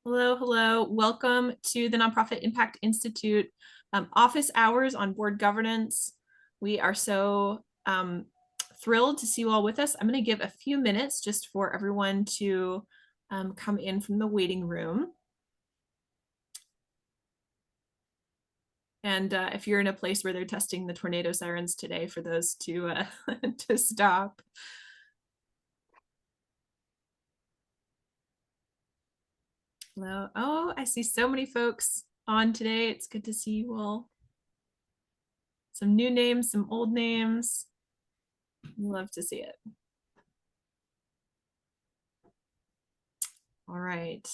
Hello, hello. Welcome to the Nonprofit Impact Institute office hours on board governance. We are so thrilled to see you all with us. I'm going to give a few minutes just for everyone to come in from the waiting room. And if you're in a place where they're testing the tornado sirens today, for those to to stop. Hello. Oh, I see so many folks on today. It's good to see you all. Some new names, some old names. Love to see it. All right.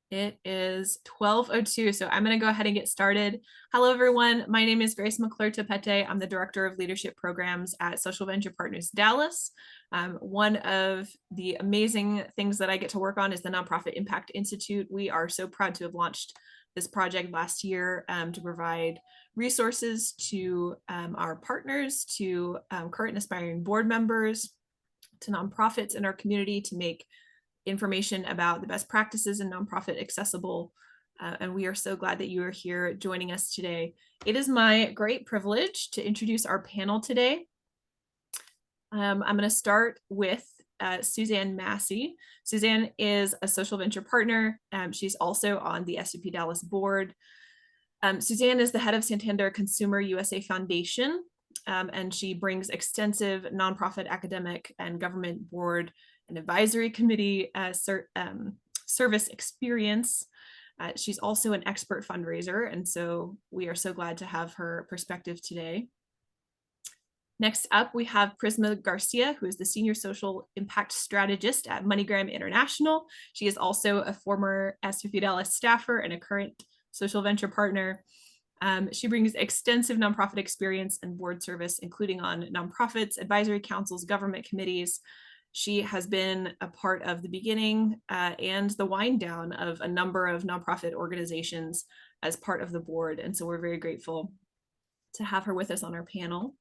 It is 12:02, so I'm going to go ahead and get started. Hello, everyone. My name is Grace McClure-Topete. I'm the Director of Leadership Programs at Social Venture Partners Dallas. One of the amazing things that I get to work on is the Nonprofit Impact Institute. We are so proud to have launched this project last year to provide resources to our partners, to current and aspiring board members, to nonprofits in our community to make information about the best practices in nonprofit accessible. And we are so glad that you are here joining us today. It is my great privilege to introduce our panel today. I'm going to start with Suzanne Massey. Suzanne is a social venture partner. She's also on the SVP Dallas board. Suzanne is the head of Santander Consumer USA Foundation, and she brings extensive nonprofit, academic, and government board and advisory committee service experience. She's also an expert fundraiser, and so we are so glad to have her perspective today. Next up, we have Prisma Garcia, who is the Senior Social Impact Strategist at MoneyGram International. She is also a former SVP Dallas staffer and a current social venture partner. She brings extensive nonprofit experience and board service, including on nonprofits, advisory councils, government committees. She has been a part of the beginning and the wind down of a number of nonprofit organizations as part of the board. And so we're very grateful to have her with us on our panel.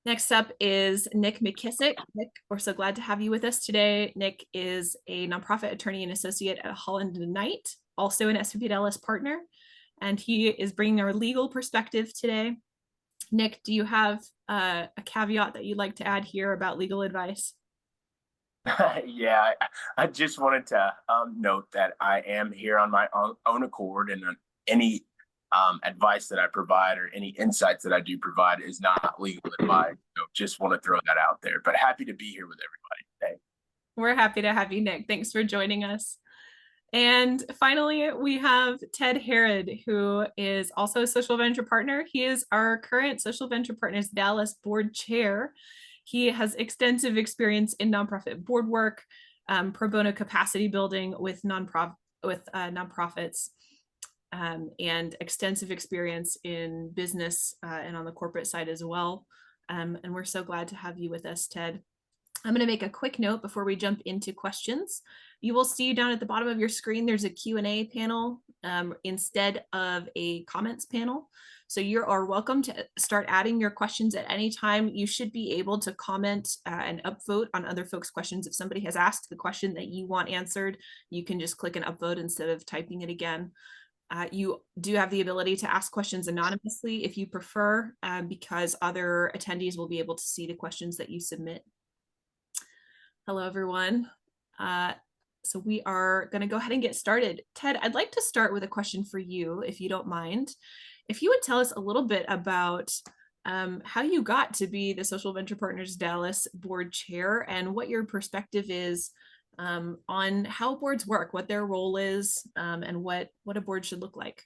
Next up is Nick McKissick. Nick, we're so glad to have you with us today. Nick is a nonprofit attorney and associate at Holland & Knight, also an SVP Dallas partner, and he is bringing our legal perspective today. Nick, do you have a caveat that you'd like to add here about legal advice? Yeah, I just wanted to note that I am here on my own accord, and any advice that I provide or any insights that I do provide is not legal advice. So just want to throw that out there. But happy to be here with everybody today. We're happy to have you, Nick. Thanks for joining us. And finally, we have Ted Herod, who is also a social venture partner. He is our current Social Venture Partners Dallas board chair. He has extensive experience in nonprofit board work, pro bono capacity building with nonprofits, and extensive experience in business and on the corporate side as well. And we're so glad to have you with us, Ted. I'm going to make a quick note before we jump into questions. You will see down at the bottom of your screen, there's a Q&A panel instead of a comments panel. So you are welcome to start adding your questions at any time. You should be able to comment and upvote on other folks' questions. If somebody has asked the question that you want answered, you can just click an upvote instead of typing it again. You do have the ability to ask questions anonymously if you prefer, because other attendees will be able to see the questions that you submit. Hello, everyone. So we are going to go ahead and get started. Ted, I'd like to start with a question for you, if you don't mind. If you would tell us a little bit about how you got to be the Social Venture Partners Dallas board chair and what your perspective is on how boards work, what their role is, and what a board should look like.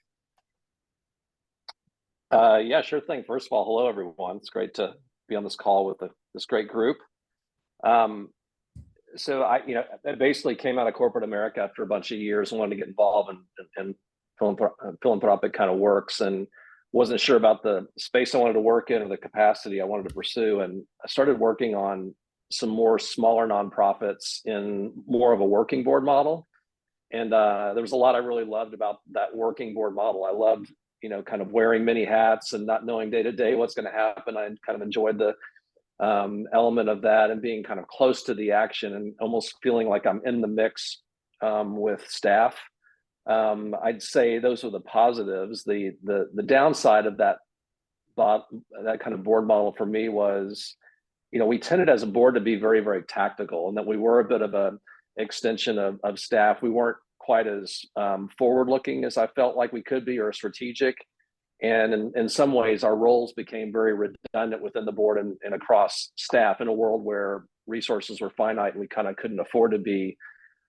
Yeah, sure thing. First of all, hello, everyone. It's great to be on this call with this great group. So I basically came out of corporate America after a bunch of years and wanted to get involved in philanthropic kind of works, and wasn't sure about the space I wanted to work in or the capacity I wanted to pursue. And I started working on some more smaller nonprofits in more of a working board model. And there was a lot I really loved about that working board model. I loved, kind of wearing many hats and not knowing day to day what's going to happen. I kind of enjoyed the element of that and being kind of close to the action and almost feeling like I'm in the mix with staff. I'd say those are the positives. The downside of that kind of board model for me was, we tended as a board to be very, very tactical, and that we were a bit of a extension of staff. We weren't quite as forward looking as I felt like we could be, or strategic. And in some ways, our roles became very redundant within the board and across staff, in a world where resources were finite and we kind of couldn't afford to be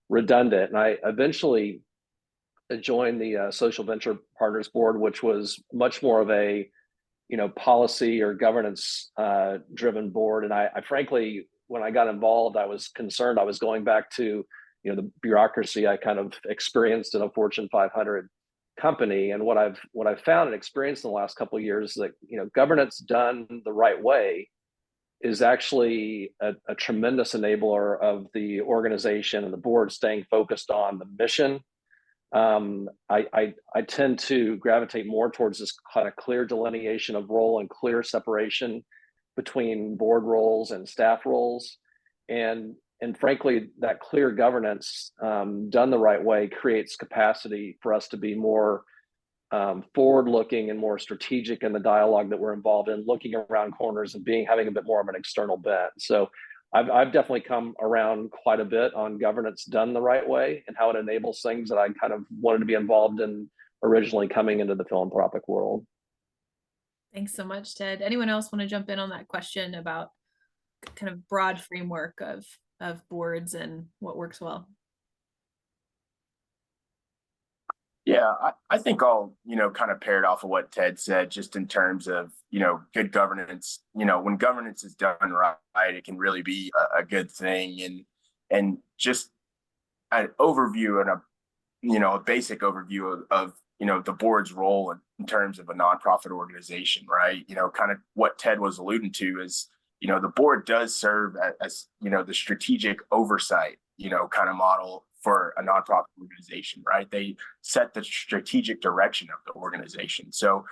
redundant. And I eventually joined the Social Venture Partners Board, which was much more of a policy or governance driven board. And I frankly, when I got involved, I was concerned I was going back to the bureaucracy I kind of experienced in a Fortune 500 company. And what I've found and experienced in the last couple of years is that governance done the right way is actually a tremendous enabler of the organization and the board staying focused on the mission. I tend to gravitate more towards this kind of clear delineation of role and clear separation between board roles and staff roles. And frankly, that clear governance done the right way creates capacity for us to be more forward-looking and more strategic in the dialogue that we're involved in, looking around corners and having a bit more of an external bent. So I've definitely come around quite a bit on governance done the right way and how it enables things that I kind of wanted to be involved in originally coming into the philanthropic world. Thanks so much, Ted. Anyone else want to jump in on that question about kind of broad framework of boards and what works well? Yeah, I think I'll, kind of paired off of what Ted said, just in terms of, good governance. When governance is done right, it can really be a good thing. And just an overview and a basic overview of the board's role in terms of a nonprofit organization, right? Kind of what Ted was alluding to is, the board does serve as the strategic oversight, kind of model for a nonprofit organization, right? They set the strategic direction of the organization. So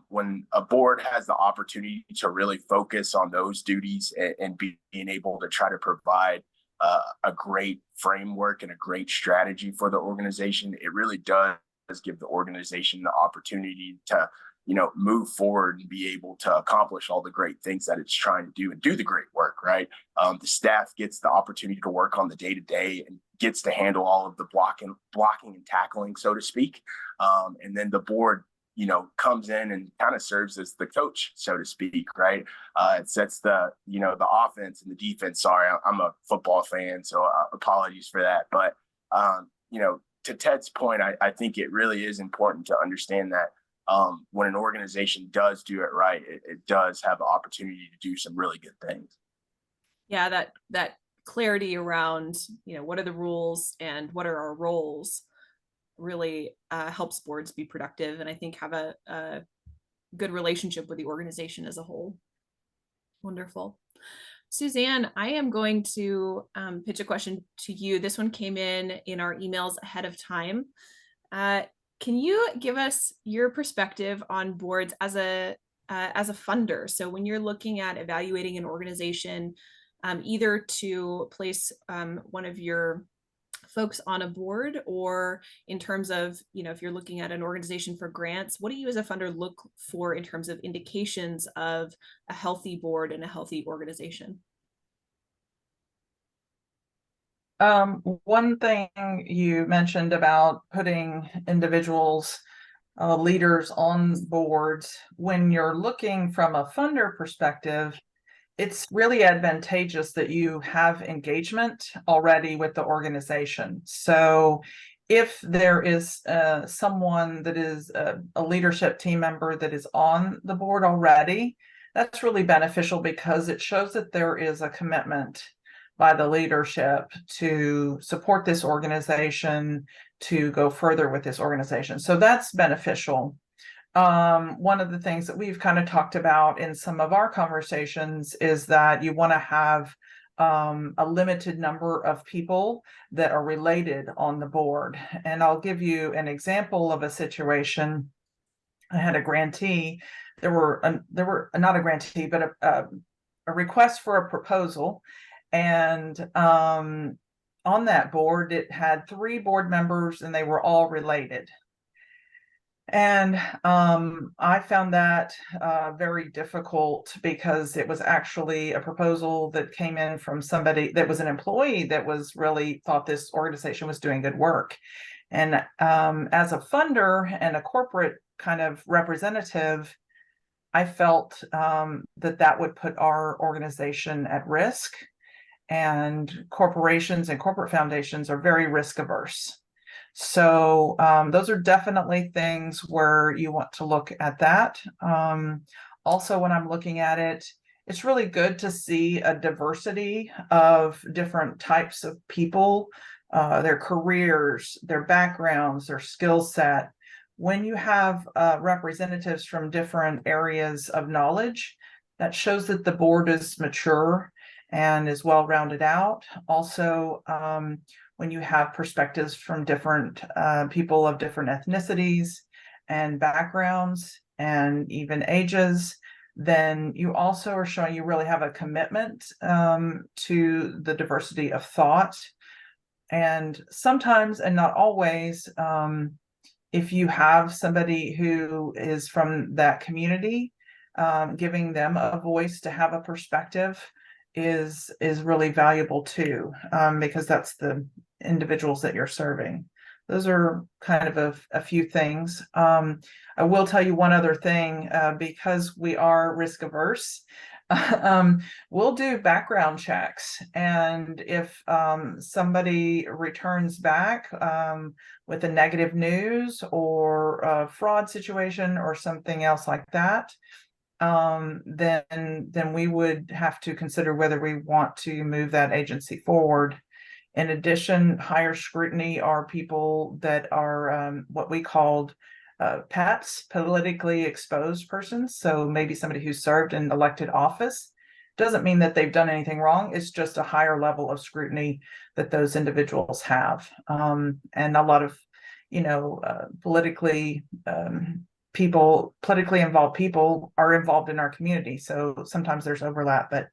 when a board has the opportunity to really focus on those duties and being able to try to provide a great framework and a great strategy for the organization, it really does give the organization the opportunity to move forward and be able to accomplish all the great things that it's trying to do and do the great work, right? The staff gets the opportunity to work on the day-to-day and gets to handle all of the blocking and tackling, so to speak. And then the board, comes in and kind of serves as the coach, so to speak, right? It sets the offense and the defense. Sorry, I'm a football fan, so apologies for that. But, to Ted's point, I think it really is important to understand that when an organization does do it right, it does have the opportunity to do some really good things. Yeah, that clarity around, what are the rules and what are our roles really helps boards be productive, and I think have a good relationship with the organization as a whole. Wonderful. Suzanne, I am going to pitch a question to you. This one came in our emails ahead of time. Can you give us your perspective on boards as a funder? So when you're looking at evaluating an organization, either to place one of your folks on a board, or in terms of, if you're looking at an organization for grants, what do you as a funder look for in terms of indications of a healthy board and a healthy organization? One thing you mentioned about putting individuals, leaders on boards, when you're looking from a funder perspective, it's really advantageous that you have engagement already with the organization. So if there is someone that is a leadership team member that is on the board already, that's really beneficial because it shows that there is a commitment by the leadership to support this organization, to go further with this organization. So that's beneficial. One of the things that we've kind of talked about in some of our conversations is that you want to have a limited number of people that are related on the board. And I'll give you an example of a situation. I had a grantee. There were not a grantee, but a request for a proposal. And on that board, it had 3 board members and they were all related. And I found that very difficult because it was actually a proposal that came in from somebody that was an employee that was really thought this organization was doing good work. And as a funder and a corporate kind of representative, I felt that would put our organization at risk. And corporations and corporate foundations are very risk averse. So those are definitely things where you want to look at that. Also, when I'm looking at it, it's really good to see a diversity of different types of people, their careers, their backgrounds, their skill set. When you have representatives from different areas of knowledge, that shows that the board is mature and is well rounded out. Also, when you have perspectives from different people of different ethnicities and backgrounds and even ages, then you also are showing you really have a commitment to the diversity of thought. And sometimes, and not always, if you have somebody who is from that community, giving them a voice to have a perspective is really valuable too, because that's the individuals that you're serving. Those are kind of a few things. I will tell you one other thing, because we are risk averse. We'll do background checks, and if somebody returns back with a negative news or a fraud situation or something else like that, then we would have to consider whether we want to move that agency forward. In addition, higher scrutiny are people that are what we called PEPs, politically exposed persons. So maybe somebody who served in elected office. Doesn't mean that they've done anything wrong. It's just a higher level of scrutiny that those individuals have. And a lot of, politically involved people are involved in our community. So sometimes there's overlap, but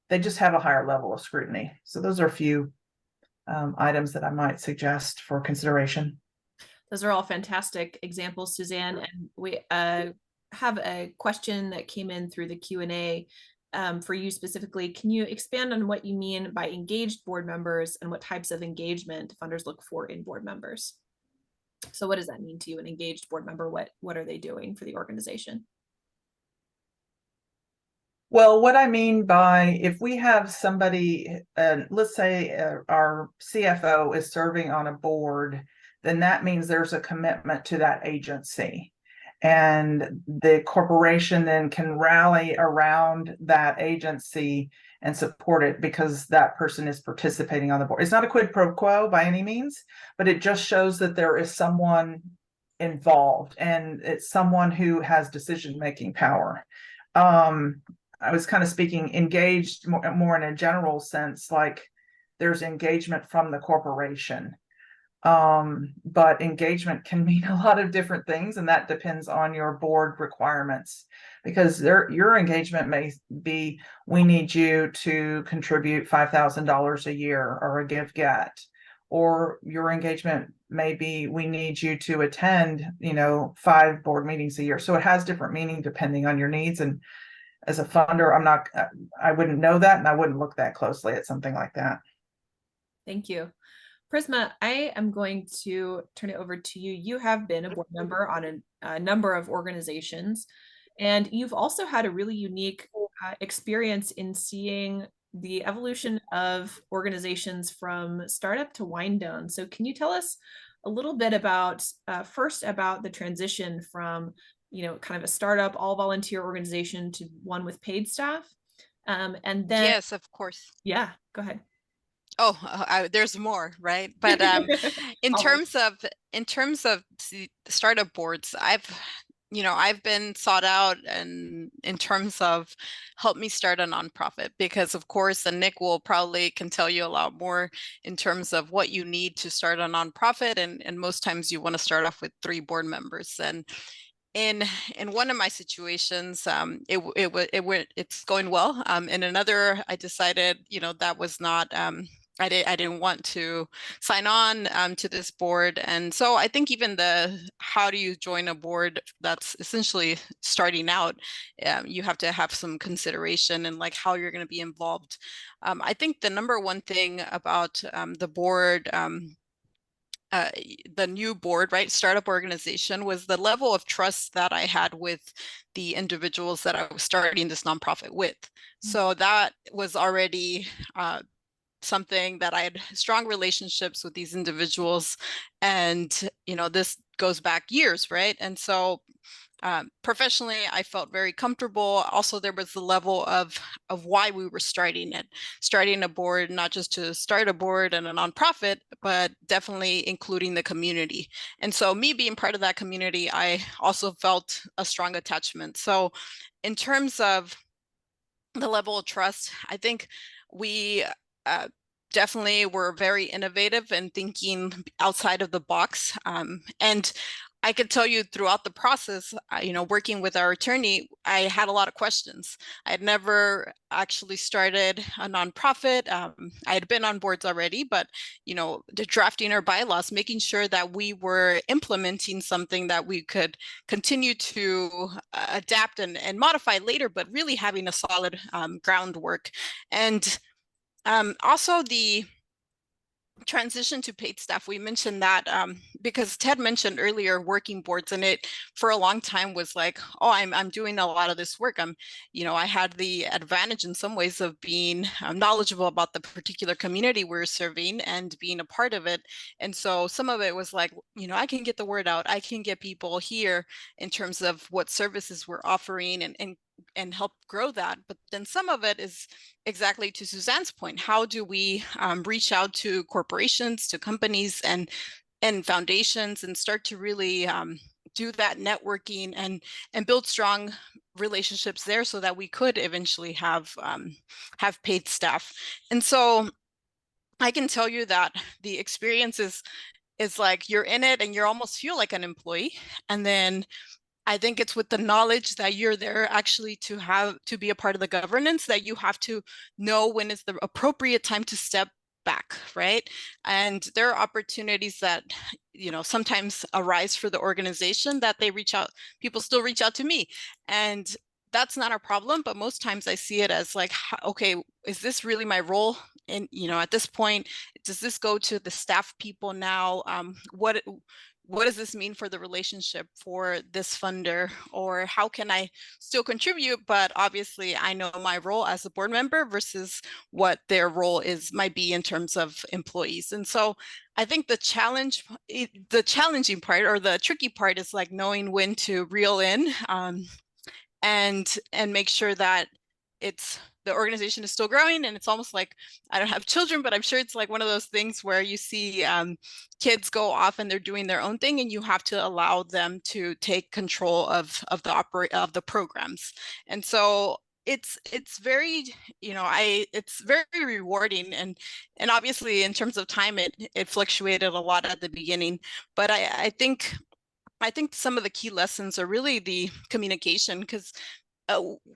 they just have a higher level of scrutiny. So those are a few items that I might suggest for consideration. Those are all fantastic examples, Suzanne. And we have a question that came in through the Q&A for you specifically. Can you expand on what you mean by engaged board members and what types of engagement funders look for in board members? So what does that mean to you, an engaged board member? What are they doing for the organization? Well, what I mean by, if we have somebody, let's say our CFO is serving on a board, then that means there's a commitment to that agency. And the corporation then can rally around that agency and support it because that person is participating on the board. It's not a quid pro quo by any means, but it just shows that there is someone involved and it's someone who has decision-making power. I was kind of speaking engaged more in a general sense, like there's engagement from the corporation. But engagement can mean a lot of different things, and that depends on your board requirements, because your engagement may be, we need you to contribute $5,000 a year or a give get, or your engagement may be, we need you to attend 5 board meetings a year. So it has different meaning depending on your needs. And as a funder, I wouldn't know that, and I wouldn't look that closely at something like that. Thank you. Prisma, I am going to turn it over to you. You have been a board member on a number of organizations, and you've also had a really unique experience in seeing the evolution of organizations from startup to wind down. So can you tell us a little bit about, first about the transition from, kind of a startup, all volunteer organization to one with paid staff? And then— Yes, of course. Yeah, go ahead. Oh, there's more, right? But in terms of the startup boards, I've been sought out, and in terms of help me start a nonprofit, because of course, and Nick will probably can tell you a lot more in terms of what you need to start a nonprofit, and most times you want to start off with 3 board members. And in one of my situations, it's going well. In another, I decided, that was not I didn't want to sign on to this board. And so I think even how do you join a board that's essentially starting out, you have to have some consideration and like how you're going to be involved. I think the number one thing about the board, the new board, right, startup organization, was the level of trust that I had with the individuals that I was starting this nonprofit with. So that was already something that I had strong relationships with these individuals, and this goes back years, right? And so professionally, I felt very comfortable. Also, there was the level of why we were starting a board, not just to start a board and a nonprofit, but definitely including the community. And so me being part of that community, I also felt a strong attachment. So in terms of the level of trust, I think we definitely were very innovative and thinking outside of the box. And I could tell you throughout the process, working with our attorney, I had a lot of questions. I had never actually started a nonprofit. I had been on boards already, but drafting our bylaws, making sure that we were implementing something that we could continue to adapt and modify later, but really having a solid groundwork. And also the transition to paid staff, we mentioned that because Ted mentioned earlier working boards, and it for a long time was like, oh, I'm doing a lot of this work. I had the advantage in some ways of being knowledgeable about the particular community we're serving and being a part of it. And so some of it was like, I can get the word out. I can get people here in terms of what services we're offering and help grow that. But then some of it is exactly to Suzanne's point. How do we reach out to corporations, to companies and foundations, and start to really do that networking and build strong relationships there so that we could eventually have paid staff. And so I can tell you that the experience is like you're in it and you almost feel like an employee. And then I think it's with the knowledge that you're there actually to be a part of the governance, that you have to know when is the appropriate time to step back, right? And there are opportunities that, sometimes arise for the organization that people still reach out to me. And that's not a problem, but most times I see it as like, okay, is this really my role? And, at this point, does this go to the staff people now? What does this mean for the relationship for this funder, or how can I still contribute? But obviously I know my role as a board member versus what their role might be in terms of employees. And so I think the challenging part or the tricky part is like knowing when to reel in and make sure that the organization is still growing. And it's almost like, I don't have children, but I'm sure it's like one of those things where you see kids go off and they're doing their own thing, and you have to allow them to take control of the programs. And so it's very, it's very rewarding, and obviously in terms of time, it fluctuated a lot at the beginning, but I think some of the key lessons are really the communication, because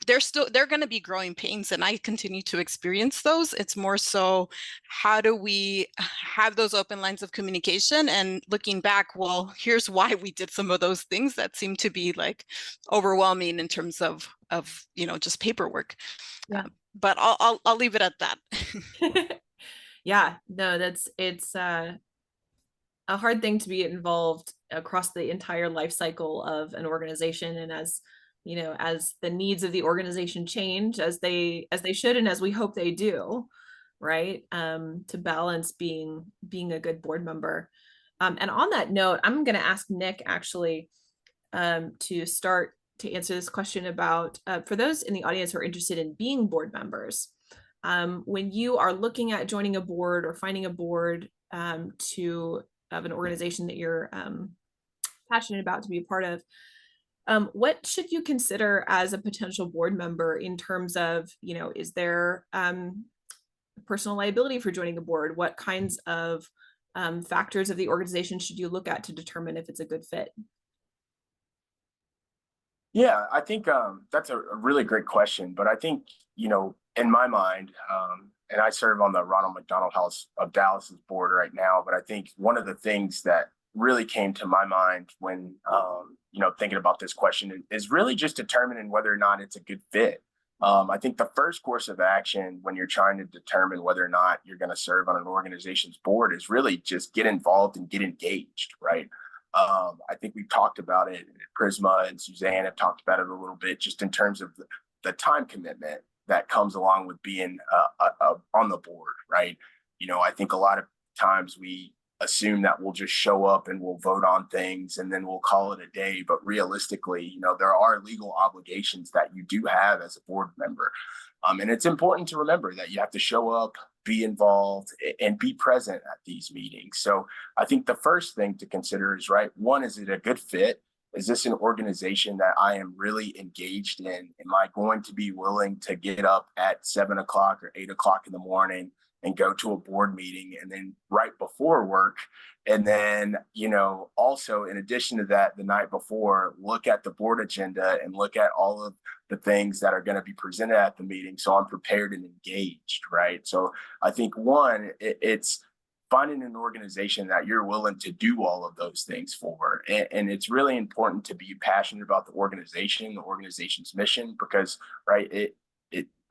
they're going to be growing pains, and I continue to experience those. It's more so, how do we have those open lines of communication, and looking back, well, here's why we did some of those things that seem to be like overwhelming in terms of just paperwork. Yeah. But I'll leave it at that. Yeah, no, it's a hard thing to be involved across the entire life cycle of an organization, and as the needs of the organization change, as they should, and as we hope they do, right? To balance being a good board member. And on that note, I'm going to ask Nick actually to start to answer this question about, for those in the audience who are interested in being board members, when you are looking at joining a board or finding a board of an organization that you're passionate about to be a part of, what should you consider as a potential board member in terms of, is there personal liability for joining a board? What kinds of factors of the organization should you look at to determine if it's a good fit? Yeah, I think that's a really great question. But I think, in my mind, and I serve on the Ronald McDonald House of Dallas's board right now. But I think one of the things that really came to my mind when, thinking about this question is really just determining whether or not it's a good fit. I think the first course of action when you're trying to determine whether or not you're going to serve on an organization's board is really just get involved and get engaged, right? I think we've talked about it. Prisma and Suzanne have talked about it a little bit, just in terms of the time commitment that comes along with being on the board, right? I think a lot of times we assume that we'll just show up and we'll vote on things and then we'll call it a day. But realistically, there are legal obligations that you do have as a board member. And it's important to remember that you have to show up, be involved, and be present at these meetings. So I think the first thing to consider is, right, one, is it a good fit? Is this an organization that I am really engaged in? Am I going to be willing to get up at 7 o'clock or 8 o'clock in the morning and go to a board meeting and then right before work? And then, also in addition to that, the night before, look at the board agenda and look at all of the things that are going to be presented at the meeting. So I'm prepared and engaged, right? So I think one, it's finding an organization that you're willing to do all of those things for. And it's really important to be passionate about the organization's mission, because, right, it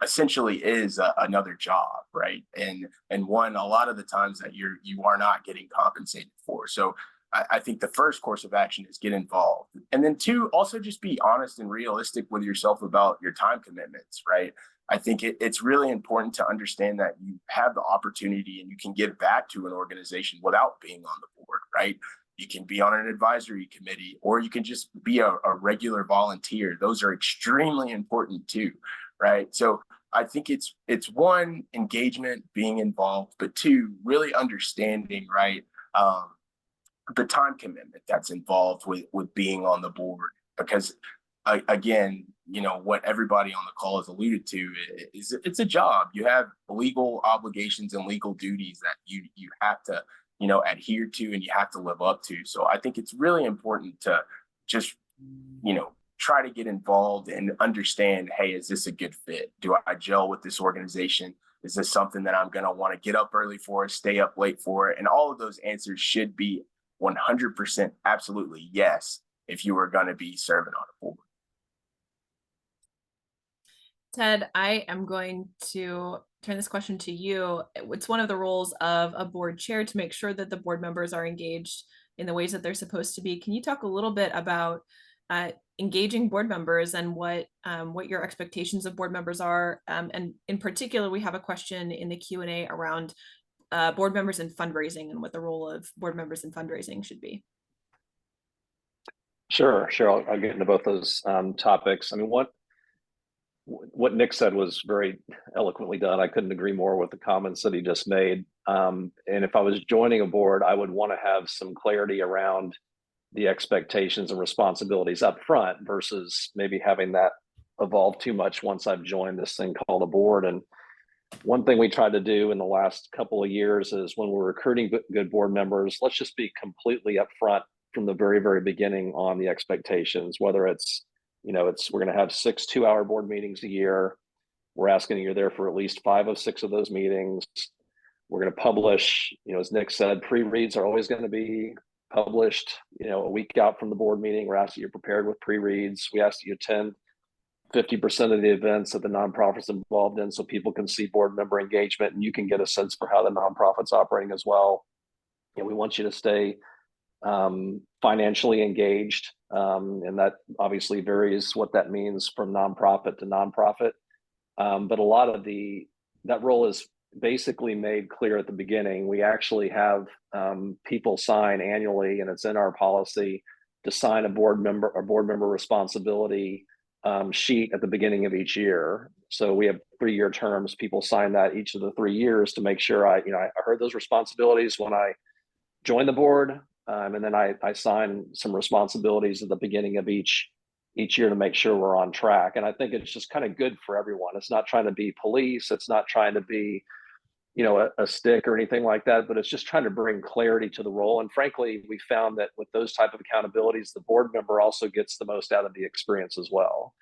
essentially is another job, right? And one, a lot of the times that you are not getting compensated for. So I think the first course of action is get involved. And then two, also just be honest and realistic with yourself about your time commitments, right? I think it's really important to understand that you have the opportunity and you can give back to an organization without being on the board, right? You can be on an advisory committee, or you can just be a regular volunteer. Those are extremely important too, right? So I think it's one, engagement, being involved, but two, really understanding, right, the time commitment that's involved with being on the board. Because again, what everybody on the call has alluded to is it's a job. You have legal obligations and legal duties that you have to adhere to and you have to live up to. So I think it's really important to just try to get involved and understand, hey, is this a good fit? Do I gel with this organization? Is this something that I'm going to want to get up early for, stay up late for? And all of those answers should be 100% absolutely yes if you are going to be serving on a board. Ted, I am going to turn this question to you. It's one of the roles of a board chair to make sure that the board members are engaged in the ways that they're supposed to be. Can you talk a little bit about engaging board members and what your expectations of board members are? And in particular, we have a question in the Q&A around board members and fundraising and what the role of board members in fundraising should be. Sure. I'll get into both those topics. I mean, what Nick said was very eloquently done. I couldn't agree more with the comments that he just made. And if I was joining a board, I would want to have some clarity around the expectations and responsibilities up front versus maybe having that evolve too much once I've joined this thing called a board. And one thing we tried to do in the last couple of years is when we're recruiting good board members, let's just be completely upfront from the very, very beginning on the expectations, whether it's, we're going to have 6 2-hour board meetings a year. We're asking you're there for at least 5 of 6 of those meetings. We're going to publish, as Nick said, pre-reads are always going to be published, a week out from the board meeting. We're asked that you're prepared with pre-reads. We ask that you attend 50% of the events that the nonprofit's involved in so people can see board member engagement and you can get a sense for how the nonprofit's operating as well. And we want you to stay financially engaged. And that obviously varies what that means from nonprofit to nonprofit. But a lot of that role is basically made clear at the beginning. We actually have people sign annually, and it's in our policy to sign a board member responsibility sheet at the beginning of each year. So we have 3-year terms. People sign that each of the 3 years to make sure I heard those responsibilities when I joined the board. And then I sign some responsibilities at the beginning of each year to make sure we're on track. And I think it's just kind of good for everyone. It's not trying to be police. It's not trying to be, a stick or anything like that, but it's just trying to bring clarity to the role. And frankly, we found that with those type of accountabilities, the board member also gets the most out of the experience as well.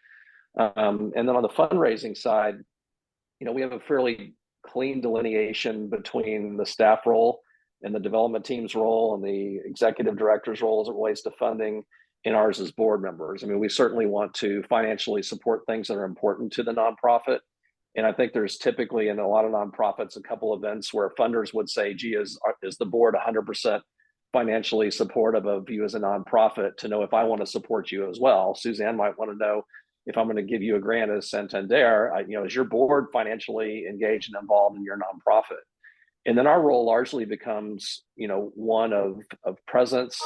And then on the fundraising side, we have a fairly clean delineation between the staff role and the development team's role and the executive director's role as it relates to funding in ours as board members. I mean, we certainly want to financially support things that are important to the nonprofit. And I think there's typically in a lot of nonprofits, a couple events where funders would say, gee, is the board 100% financially supportive of you as a nonprofit to know if I want to support you as well? Suzanne might want to know if I'm going to give you a grant as Santander, is your board financially engaged and involved in your nonprofit? And then our role largely becomes, one of presence,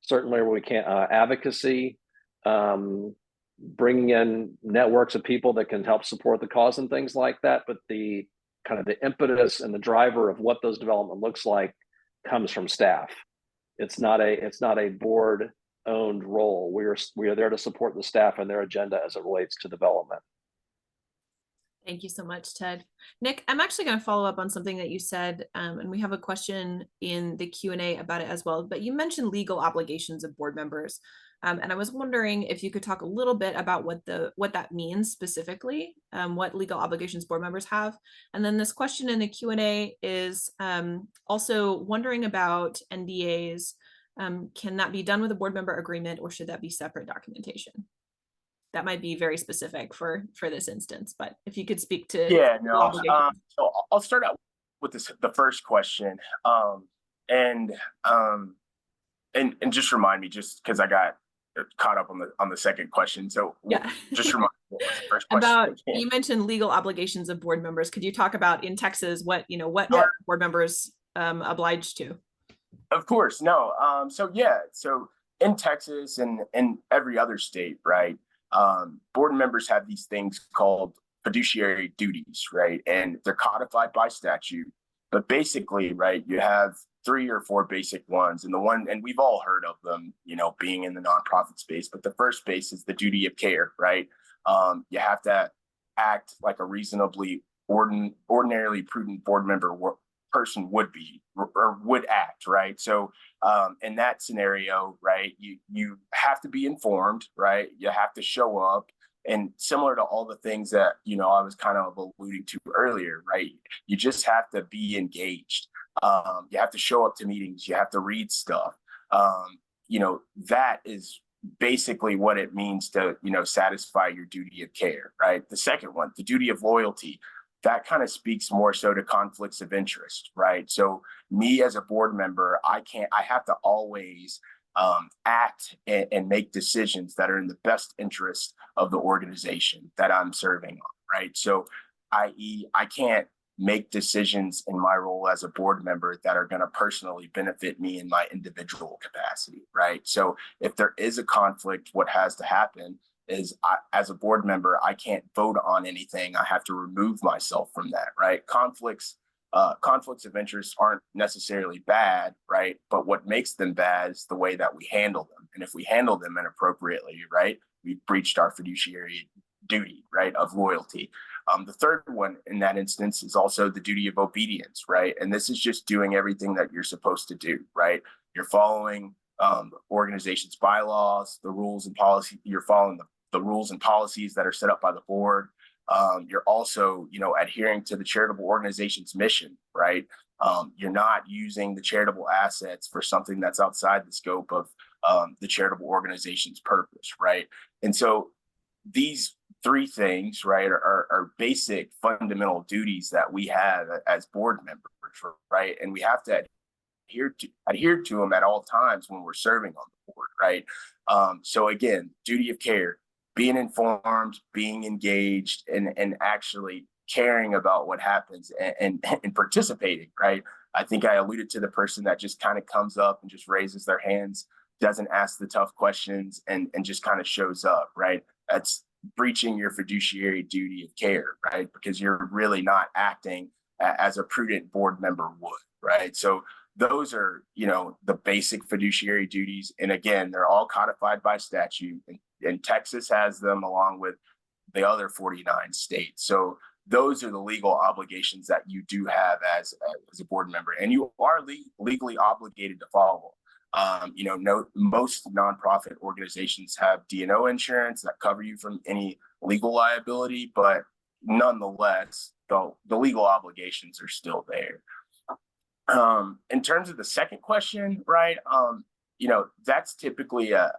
certainly where we can advocacy, bringing in networks of people that can help support the cause and things like that. But the kind of the impetus and the driver of what those development looks like comes from staff. It's not a board owned role. We are there to support the staff and their agenda as it relates to development. Thank you so much, Ted. Nick, I'm actually going to follow up on something that you said, and we have a question in the Q&A about it as well, but you mentioned legal obligations of board members. And I was wondering if you could talk a little bit about what that means specifically, what legal obligations board members have. And then this question in the Q&A is also wondering about NDAs. Can that be done with a board member agreement, or should that be separate documentation? That might be very specific for this instance, but if you could speak to so I'll start out with the first question, and just remind me, just because I got caught up on the second question. So yeah, just remind me what was the first question about you mentioned legal obligations of board members. Could you talk about in Texas what are board members obliged to? Of course, no. So in Texas and every other state, right? Board members have these things called fiduciary duties, right? And they're codified by statute. But basically, right, you have 3 or 4 basic ones. And we've all heard of them, being in the nonprofit space. But the first base is the duty of care, right? You have to act like a reasonably ordinarily prudent board member person would be or would act, right? So in that scenario, right, you have to be informed, right? You have to show up, and similar to all the things that I was kind of alluding to earlier, right? You just have to be engaged. You have to show up to meetings. You have to read stuff. That is basically what it means to satisfy your duty of care, right? The second one, the duty of loyalty. That kind of speaks more so to conflicts of interest, right? So me as a board member, I have to always act and make decisions that are in the best interest of the organization that I'm serving on, right? So i.e., I can't make decisions in my role as a board member that are going to personally benefit me in my individual capacity, right? So if there is a conflict, what has to happen is as a board member, I can't vote on anything. I have to remove myself from that, right? Conflicts of interest aren't necessarily bad, right? But what makes them bad is the way that we handle them. And if we handle them inappropriately, right, we've breached our fiduciary duty, right, of loyalty. The third one in that instance is also the duty of obedience, right? And this is just doing everything that you're supposed to do, right? You're following organization's bylaws, the rules and policy. You're following the rules and policies that are set up by the board. You're also, adhering to the charitable organization's mission, right? You're not using the charitable assets for something that's outside the scope of the charitable organization's purpose, right? And so these 3 things, right, are basic fundamental duties that we have as board members, right? And we have to adhere to them at all times when we're serving on the board, right? So again, duty of care, being informed, being engaged, and actually caring about what happens and participating, right? I think I alluded to the person that just kind of comes up and just raises their hands, doesn't ask the tough questions, and just kind of shows up, right? That's breaching your fiduciary duty of care, right? Because you're really not acting as a prudent board member would, right? So those are, the basic fiduciary duties. And again, they're all codified by statute, and Texas has them along with the other 49 states. So those are the legal obligations that you do have as a board member, and you are legally obligated to follow. Most nonprofit organizations have D&O insurance that cover you from any legal liability, but nonetheless, the legal obligations are still there. In terms of the second question, right? That's typically a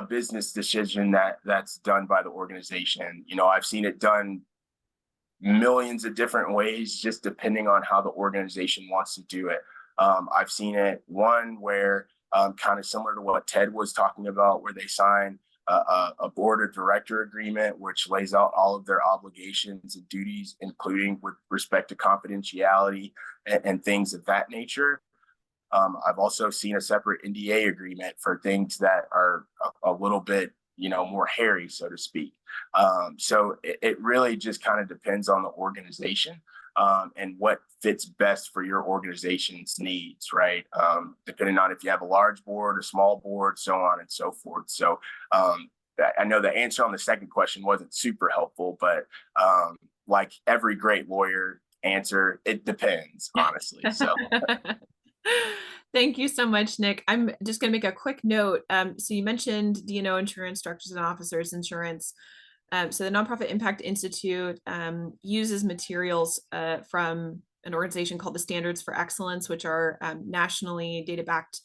business decision that's done by the organization. I've seen it done millions of different ways, just depending on how the organization wants to do it. I've seen it one where kind of similar to what Ted was talking about, where they sign a board of director agreement, which lays out all of their obligations and duties, including with respect to confidentiality and things of that nature. I've also seen a separate NDA agreement for things that are a little bit, more hairy, so to speak. So it really just kind of depends on the organization and what fits best for your organization's needs, right? Depending on if you have a large board, a small board, so on and so forth. So I know the answer on the second question wasn't super helpful, but like every great lawyer answer, it depends, honestly. So. Thank you so much, Nick. I'm just going to make a quick note. So you mentioned D&O insurance, directors and officers insurance. So the Nonprofit Impact Institute uses materials from an organization called the Standards for Excellence, which are nationally data-backed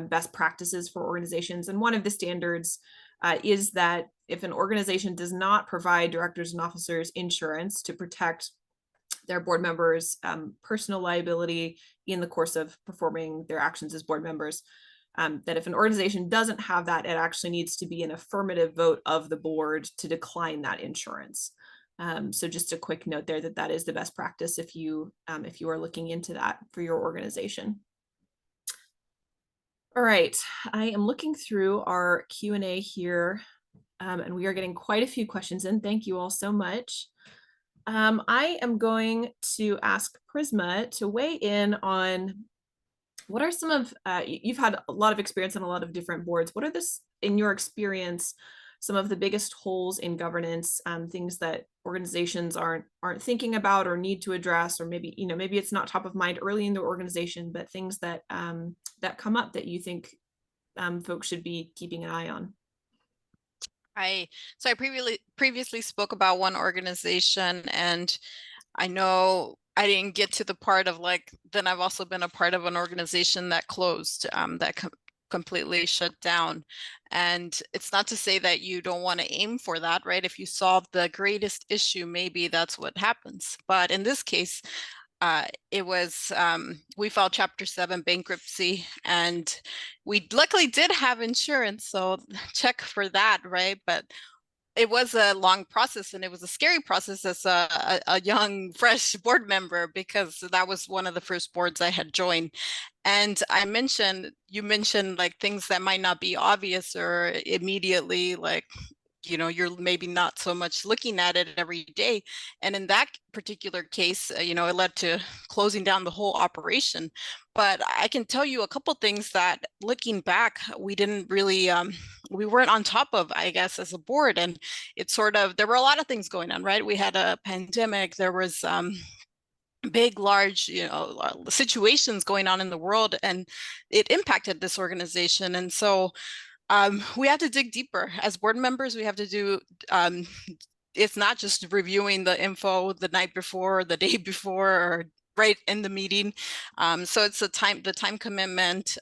best practices for organizations. And one of the standards is that if an organization does not provide directors and officers insurance to protect their board members' personal liability in the course of performing their actions as board members, that if an organization doesn't have that, it actually needs to be an affirmative vote of the board to decline that insurance. So just a quick note there that is the best practice if you are looking into that for your organization. All right, I am looking through our Q&A here, and we are getting quite a few questions in. Thank you all so much. I am going to ask Prisma to weigh in on what are some of, you've had a lot of experience on a lot of different boards. What are in your experience, some of the biggest holes in governance, things that organizations aren't thinking about or need to address, or maybe, maybe it's not top of mind early in the organization, but things that that come up that you think folks should be keeping an eye on? I previously spoke about one organization, and I know I didn't get to the part of then I've also been a part of an organization that closed, that completely shut down. And it's not to say that you don't want to aim for that, right? If you solve the greatest issue, maybe that's what happens. But in this case, it was, we filed Chapter 7 bankruptcy, and we luckily did have insurance, so check for that, right? But it was a long process, and it was a scary process as a young, fresh board member, because that was one of the first boards I had joined. And you mentioned things that might not be obvious or immediately you're maybe not so much looking at it every day. And in that particular case, it led to closing down the whole operation. But I can tell you a couple things that, looking back, we didn't really, we weren't on top of, I guess, as a board. And it's there were a lot of things going on, right? We had a pandemic, there was big, large, situations going on in the world, and it impacted this organization. And so we have to dig deeper as board members. We have to do, it's not just reviewing the info the night before or the day before or right in the meeting. So it's the time commitment.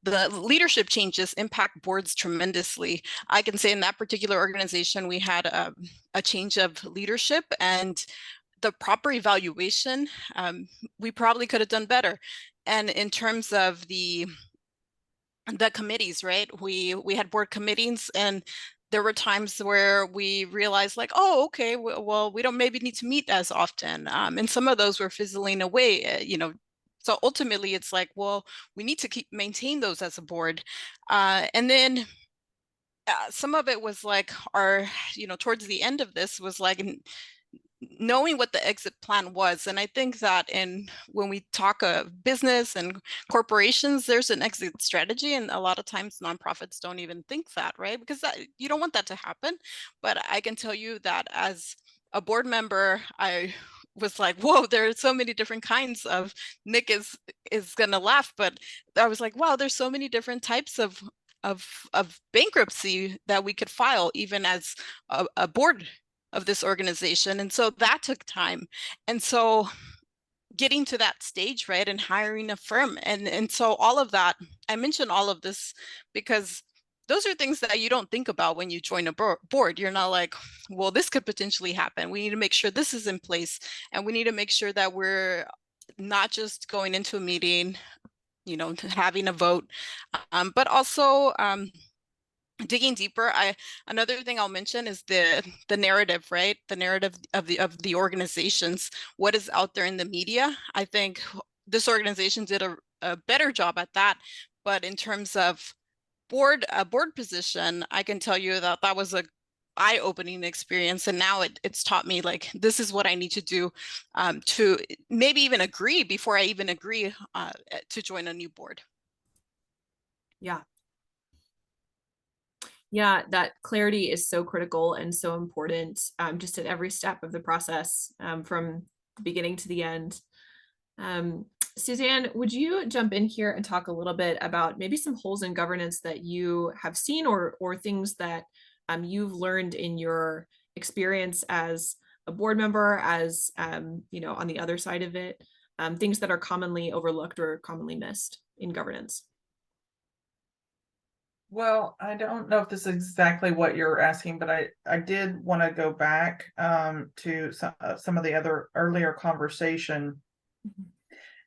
The leadership changes impact boards tremendously. I can say in that particular organization, we had a change of leadership, and the proper evaluation, we probably could have done better. And in terms of the committees, right? We had board committees, and there were times where we realized oh, okay, well, we don't maybe need to meet as often. And some of those were fizzling away, So ultimately it's well, we need to maintain those as a board. And then some of it was our, towards the end of this was knowing what the exit plan was. And I think that when we talk of business and corporations, there's an exit strategy, and a lot of times nonprofits don't even think that, right? Because you don't want that to happen. But I can tell you that as a board member, I was whoa, there are so many different kinds of, Nick is gonna laugh, but I was wow, there's so many different types of bankruptcy that we could file even as a board of this organization. And so that took time. And so getting to that stage, right, and hiring a firm. And so all of that, I mention all of this because those are things that you don't think about when you join a board. You're not like, well, this could potentially happen. We need to make sure this is in place. And we need to make sure that we're not just going into a meeting, you know, having a vote, but also digging deeper. Another thing I'll mention is the narrative, right? The narrative of the organizations, what is out there in the media. I think this organization did a better job at that. But in terms of a board position, I can tell you that that was a eye-opening experience, and now it's taught me, like, this is what I need to do to maybe even agree before I even agree to join a new board. Yeah. Yeah, that clarity is so critical and so important, just at every step of the process, from the beginning to the end. Suzanne, would you jump in here and talk a little bit about maybe some holes in governance that you have seen, or things that you've learned in your experience as a board member, as you know, on the other side of it, things that are commonly overlooked or commonly missed in governance? Well, I don't know if this is exactly what you're asking, but I did want to go back to some of the other earlier conversation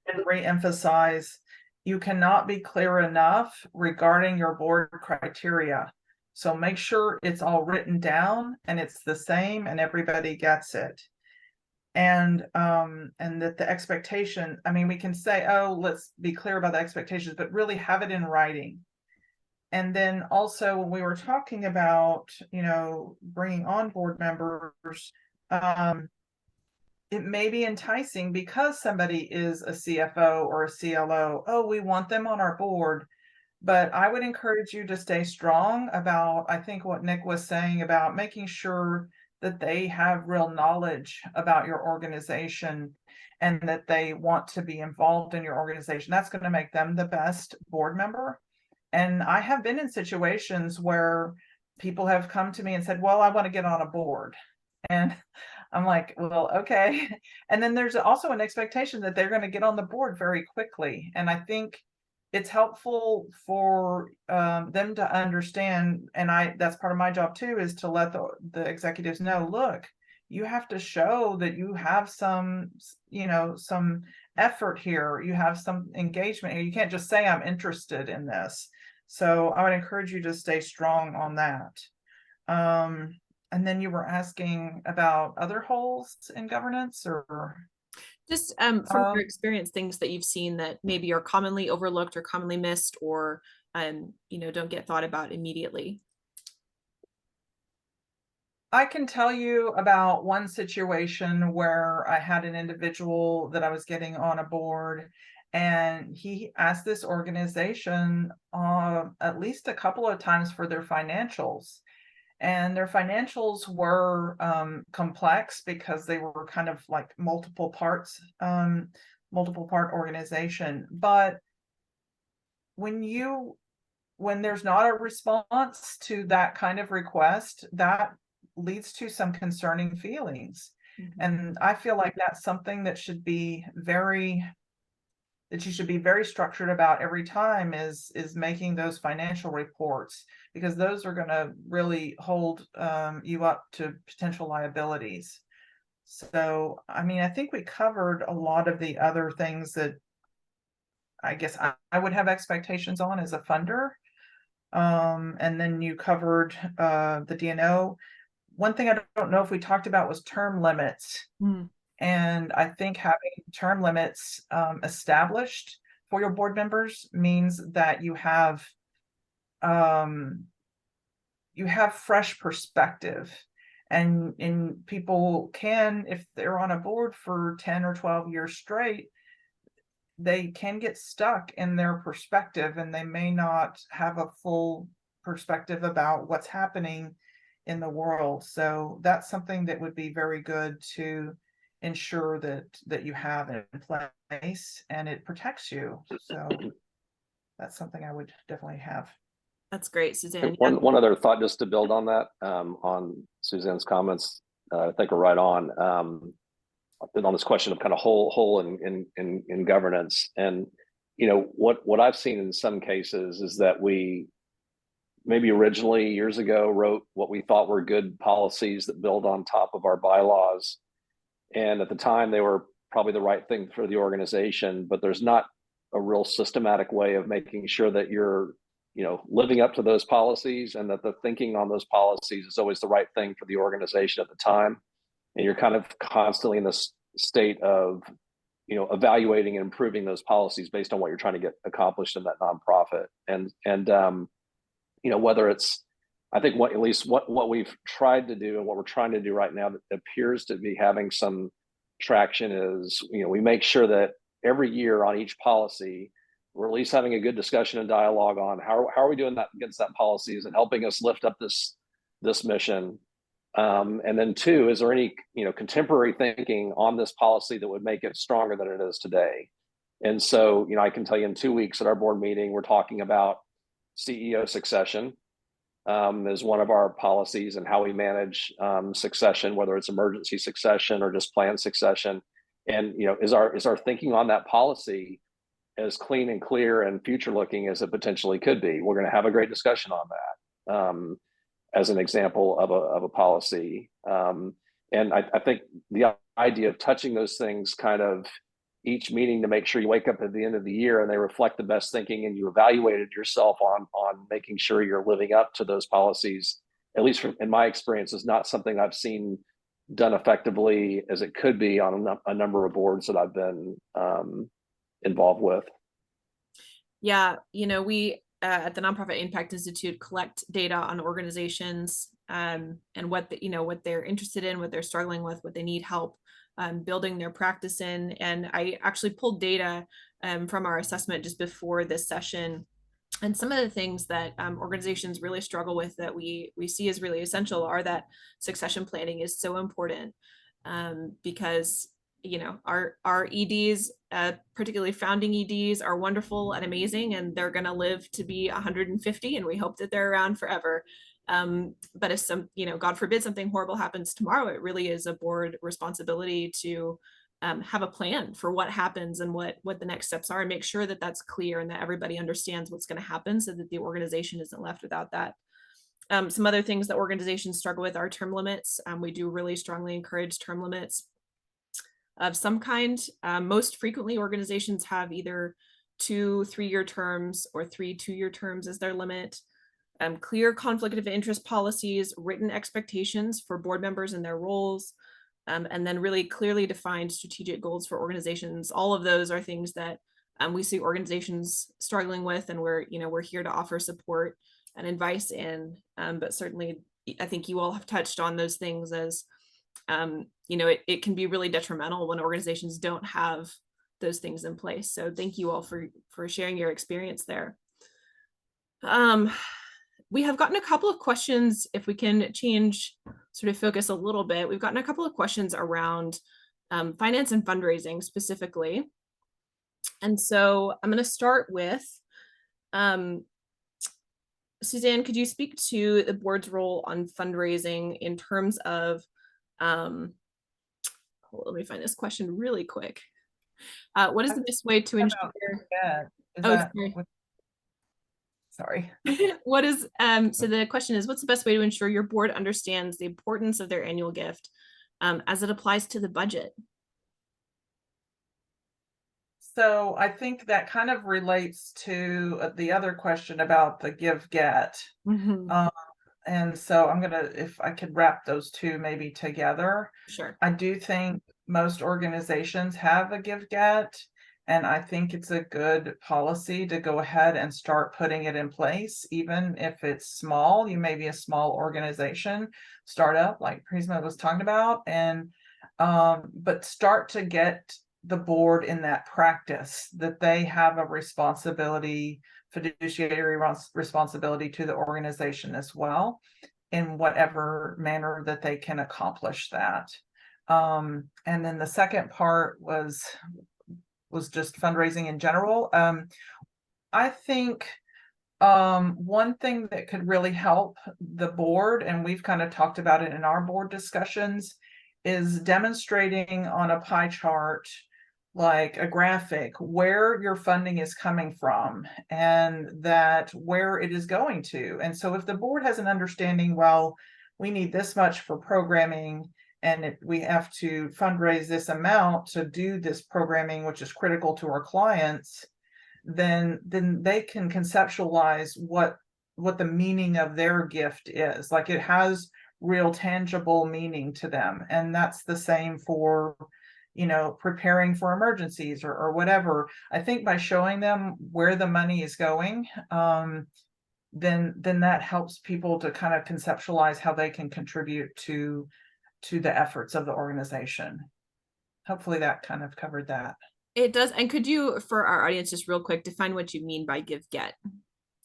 and re-emphasize you cannot be clear enough regarding your board criteria. So make sure it's all written down and it's the same and everybody gets it. And that the expectation, I mean, we can say, oh, let's be clear about the expectations, but really have it in writing. And then also when we were talking about, you know, bringing on board members, it may be enticing because somebody is a CFO or a CLO. Oh, we want them on our board. But I would encourage you to stay strong about, I think, what Nick was saying about making sure that they have real knowledge about your organization and that they want to be involved in your organization. That's going to make them the best board member. And I have been in situations where people have come to me and said, well, I want to get on a board. And I'm like, well, okay. And then there's also an expectation that they're going to get on the board very quickly. And I think it's helpful for them to understand. And that's part of my job too, is to let the executives know, look, you have to show that you have some, you know, some effort here. You have some engagement here. You can't just say, I'm interested in this. So I would encourage you to stay strong on that. And then you were asking about other holes in governance, or just from your experience, things that you've seen that maybe are commonly overlooked or commonly missed, or you know, don't get thought about immediately. I can tell you about one situation where I had an individual that I was getting on a board, and he asked this organization at least a couple of times for their financials. And their financials were complex because they were kind of like multiple part organization. But when there's not a response to that kind of request, that leads to some concerning feelings. Mm-hmm. And I feel like that's something that you should be very structured about every time, is making those financial reports, because those are going to really hold you up to potential liabilities. So, I mean, I think we covered a lot of the other things that I guess I would have expectations on as a funder. And then you covered the D&O. One thing I don't know if we talked about was term limits. Mm. And I think having term limits established for your board members means that you have fresh perspective, and people can, if they're on a board for 10 or 12 years straight, they can get stuck in their perspective, and they may not have a full perspective about what's happening in the world. So that's something that would be very good to ensure that you have in place, and it protects you. So that's something I would definitely have. That's great, Suzanne. One other thought, just to build on that, on Suzanne's comments. I think are right on this question of kind of whole in governance. And what I've seen in some cases is that we maybe originally years ago wrote what we thought were good policies that build on top of our bylaws, and at the time they were probably the right thing for the organization, but there's not a real systematic way of making sure that you're living up to those policies, and that the thinking on those policies is always the right thing for the organization at the time. And you're kind of constantly in this state of evaluating and improving those policies based on what you're trying to get accomplished in that nonprofit. And whether it's, I think at least what we've tried to do and what we're trying to do right now that appears to be having some traction is, we make sure that every year on each policy, we're at least having a good discussion and dialogue on how are we doing that against that policy? Is it helping us lift up this mission? And then two, is there any contemporary thinking on this policy that would make it stronger than it is today? And so I can tell you in 2 weeks at our board meeting, we're talking about CEO succession is one of our policies, and how we manage succession, whether it's emergency succession or just planned succession. And is our thinking on that policy as clean and clear and future looking as it potentially could be? We're going to have a great discussion on that as an example of a policy. And I think the idea of touching those things kind of each meeting to make sure you wake up at the end of the year and they reflect the best thinking, and you evaluated yourself on making sure you're living up to those policies, at least in my experience, is not something I've seen done effectively as it could be on a number of boards that I've been involved with. Yeah, we at the Nonprofit Impact Institute collect data on organizations and what what they're interested in, what they're struggling with, what they need help building their practice in. And I actually pulled data from our assessment just before this session. And some of the things that organizations really struggle with that we see as really essential are that succession planning is so important because our EDs, particularly founding EDs, are wonderful and amazing, and they're going to live to be 150, and we hope that they're around forever. But if God forbid something horrible happens tomorrow, it really is a board responsibility to have a plan for what happens and what the next steps are, and make sure that that's clear and that everybody understands what's going to happen so that the organization isn't left without that. Some other things that organizations struggle with are term limits. We do really strongly encourage term limits of some kind. Most frequently, organizations have either 2 3-year terms or 3 2-year terms as their limit. Clear conflict of interest policies, written expectations for board members and their roles, and then really clearly defined strategic goals for organizations. All of those are things that we see organizations struggling with, and we're here to offer support and advice in. But certainly, I think you all have touched on those things as it can be really detrimental when organizations don't have those things in place. So thank you all for sharing your experience there. We have gotten a couple of questions, if we can change sort of focus a little bit. We've gotten a couple of questions around finance and fundraising specifically. And so I'm going to start with, Suzanne, could you speak to the board's role on fundraising in terms of, let me find this question really quick. What is the best way to ensure? Sorry. What is, so the question is, what's the best way to ensure your board understands the importance of their annual gift as it applies to the budget? So I think that kind of relates to the other question about the give get. Mm-hmm. And so I'm gonna, if I could wrap those two maybe together. Sure. I do think most organizations have a give get, and I think it's a good policy to go ahead and start putting it in place, even if it's small. You may be a small organization, startup like Prisma was talking about, and but start to get the board in that practice that they have a responsibility, fiduciary responsibility to the organization as well, in whatever manner that they can accomplish that. And then the second part was just fundraising in general. I think One thing that could really help the board, and we've kind of talked about it in our board discussions, is demonstrating on a pie chart, like a graphic, where your funding is coming from and that where it is going to. And so if the board has an understanding, well, we need this much for programming and we have to fundraise this amount to do this programming, which is critical to our clients, then they can conceptualize what the meaning of their gift is. Like, it has real tangible meaning to them. And that's the same for, preparing for emergencies or whatever. I think by showing them where the money is going, then that helps people to kind of conceptualize how they can contribute to the efforts of the organization. Hopefully that kind of covered that. It does. And could you, for our audience, just real quick, define what you mean by give-get,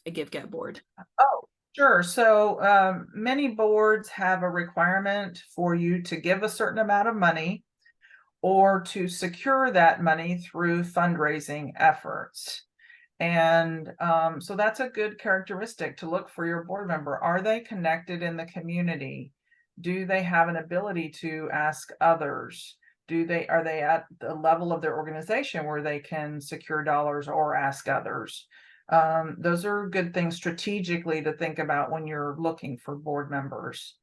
a give-get board? Oh, sure. So many boards have a requirement for you to give a certain amount of money or to secure that money through fundraising efforts. And so that's a good characteristic to look for your board member. Are they connected in the community? Do they have an ability to ask others? Are they at the level of their organization where they can secure dollars or ask others? Those are good things strategically to think about when you're looking for board members.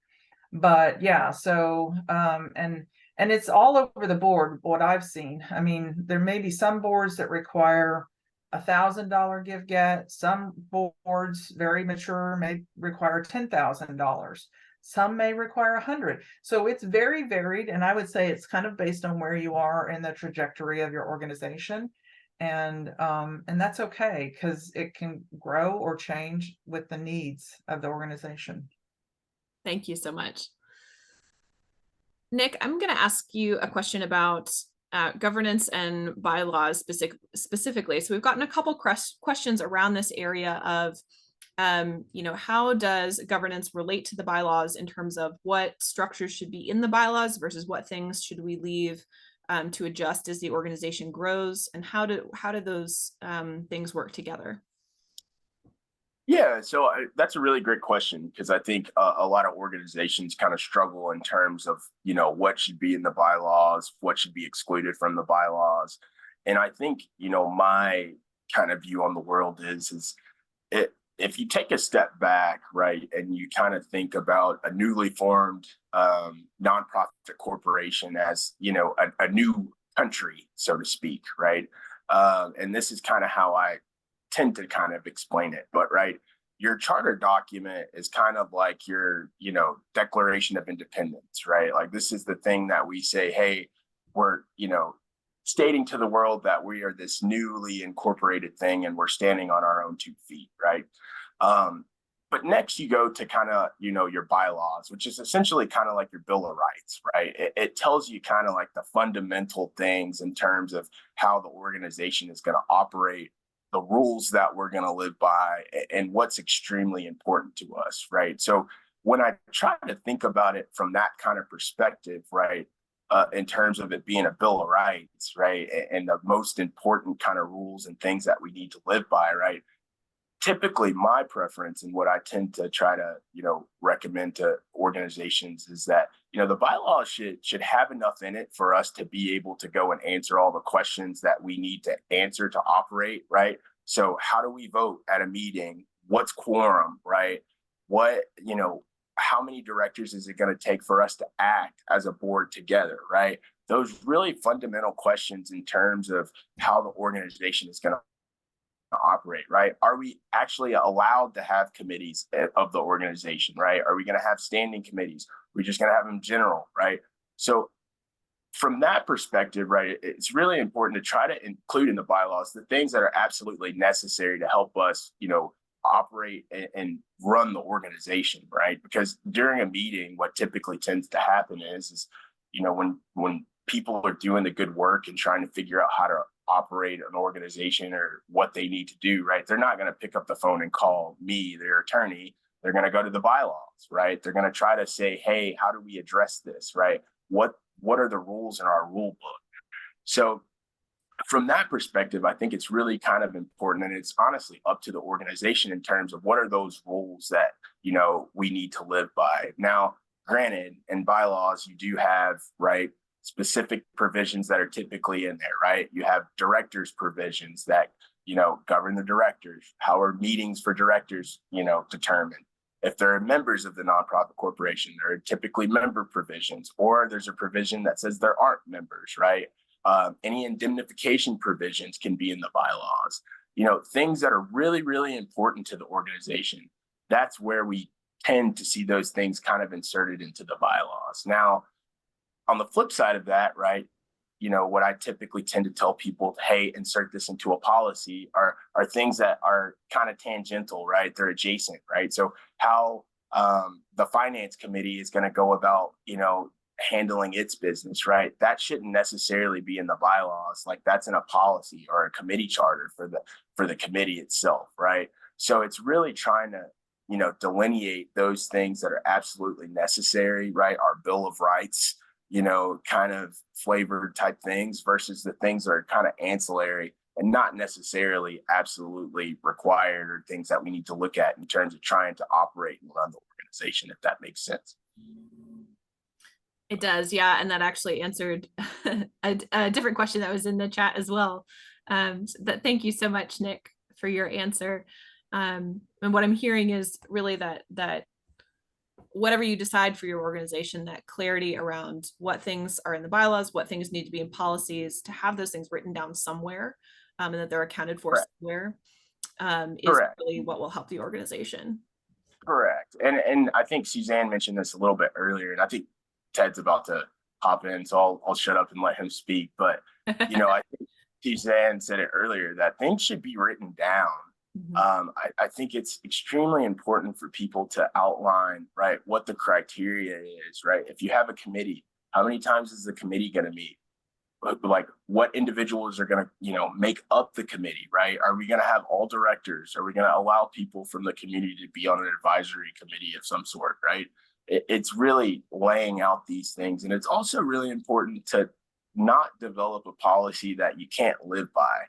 But yeah, so and it's all over the board, what I've seen. I mean, there may be some boards that require $1,000 give-get. Some boards, very mature, may require $10,000. Some may require 100. So it's very varied. And I would say it's kind of based on where you are in the trajectory of your organization. And that's okay, because it can grow or change with the needs of the organization. Thank you so much. Nick, I'm going to ask you a question about governance and bylaws specifically. So we've gotten a couple questions around this area of how does governance relate to the bylaws in terms of what structures should be in the bylaws versus what things should we leave to adjust as the organization grows, and how do those things work together? Yeah, so that's a really great question, because I think a lot of organizations kind of struggle in terms of, what should be in the bylaws, what should be excluded from the bylaws. And I think, my kind of view on the world is if you take a step back, right, and you kind of think about a newly formed nonprofit corporation as, a new country, so to speak, right? And this is kind of how I tend to kind of explain it, but right, your charter document is kind of like your, Declaration of Independence, right? Like, this is the thing that we say, hey, we're, stating to the world that we are this newly incorporated thing and we're standing on our own 2 feet, right? But next you go to kind of, your bylaws, which is essentially kind of like your Bill of Rights, right? It tells you kind of like the fundamental things in terms of how the organization is going to operate, the rules that we're going to live by, and what's extremely important to us, right? So when I try to think about it from that kind of perspective, right, in terms of it being a Bill of Rights, right, and the most important kind of rules and things that we need to live by, right? Typically, my preference and what I tend to try to, recommend to organizations is that, the bylaws should have enough in it for us to be able to go and answer all the questions that we need to answer to operate, right? So how do we vote at a meeting? What's quorum, right? What, how many directors is it going to take for us to act as a board together, right? Those really fundamental questions in terms of how the organization is going to operate, right? Are we actually allowed to have committees of the organization, right? Are we going to have standing committees? We're just going to have them general, right? So from that perspective, right, it's really important to try to include in the bylaws the things that are absolutely necessary to help us, operate and run the organization, right? Because during a meeting, what typically tends to happen is when people are doing the good work and trying to figure out how to operate an organization or what they need to do, right? They're not going to pick up the phone and call me, their attorney. They're going to go to the bylaws, right? They're going to try to say, hey, how do we address this, right? What are the rules in our rule book? So from that perspective, I think it's really kind of important, and it's honestly up to the organization in terms of what are those rules that, you know, we need to live by. Now, granted, in bylaws, you do have, right, specific provisions that are typically in there, right? You have directors provisions that, you know, govern the directors. How are meetings for directors, you know, determined? If there are members of the nonprofit corporation, there are typically member provisions, or there's a provision that says there aren't members, right? Any indemnification provisions can be in the bylaws. You know, things that are really, really important to the organization. That's where we tend to see those things kind of inserted into the bylaws. Now, on the flip side of that, right, you know, what I typically tend to tell people, hey, insert this into a policy are things that are kind of tangential, right? They're adjacent, right? So how the finance committee is going to go about, you know, handling its business, right? That shouldn't necessarily be in the bylaws. Like that's in a policy or a committee charter for the committee itself, right? So it's really trying to, you know, delineate those things that are absolutely necessary, right? Our Bill of Rights, you know, kind of flavored type things versus the things that are kind of ancillary and not necessarily absolutely required, or things that we need to look at in terms of trying to operate and run the organization, if that makes sense. It does, yeah, and that actually answered a different question that was in the chat as well. But thank you so much, Nick, for your answer. And what I'm hearing is really that whatever you decide for your organization, that clarity around what things are in the bylaws, what things need to be in policies, to have those things written down somewhere, and that they're accounted for Correct. somewhere, is Correct. really what will help the organization. Correct. And I think Suzanne mentioned this a little bit earlier, and I think Ted's about to hop in, so I'll shut up and let him speak. But, you know, I think Suzanne said it earlier that things should be written down. I think it's extremely important for people to outline, right, what the criteria is, right? If you have a committee, how many times is the committee going to meet? Like what individuals are going to, you know, make up the committee, right? Are we going to have all directors? Are we going to allow people from the community to be on an advisory committee of some sort, right? It's really laying out these things. And it's also really important to not develop a policy that you can't live by.